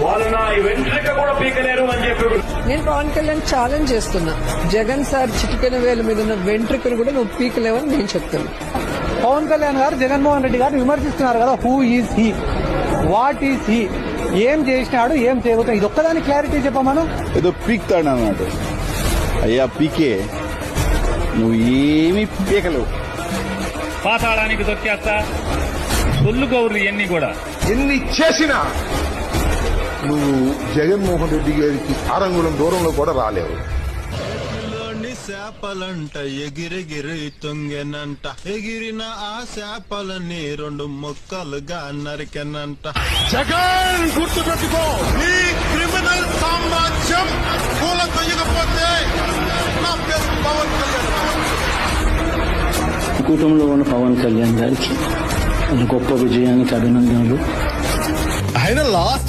వాళ్ళు నా వెంట్రుక కూడా పీకలేరు అని చెప్పి నేను పవన్ కళ్యాణ్ ఛాలెంజ్ చేస్తున్నా. జగన్ సార్ చిటికెన వేల మీద ఉన్న వెంట్రుకను కూడా నువ్వు పీకలేవని నేను చెప్తాను. పవన్ కళ్యాణ్ గారు జగన్మోహన్ రెడ్డి గారిని విమర్శిస్తున్నారు కదా. Who is he, what is he, ఏం చేసినాడు, ఏం చేయబోతున్నాడు, ఇది ఒక్కదాని క్లారిటీ చెప్పమను. ఏదో పీక్తాడు అన్నాడు. అయ్యా పీకే, నువ్వు ఏమీ పీకలేవు. పాతాళానికి దొక్కేస్తా సొల్లు గౌరు ఇవన్నీ కూడా. ఎన్ని చేసినా నువ్వు జగన్మోహన్ రెడ్డి గారికి ఆరంగుళం దూరంలో కూడా రాలేవు. చేపలంట ఎగిరెగిరి తొంగెనంట, ఎగిరిన ఆ చేపలని రెండు ముక్కలుగా నరికెనంట. జగన్ గుర్తుపెట్టుకో, ఈ క్రిమినల్ సామ్రాజ్యం పూల తొయ్యకపోతే నా పేరు పవన్ కళ్యాణ్. కుటుంబంలో ఉన్న పవన్ కళ్యాణ్ గారికి గొప్ప విజయానికి అభినందనలు. ఆయన లాస్ట్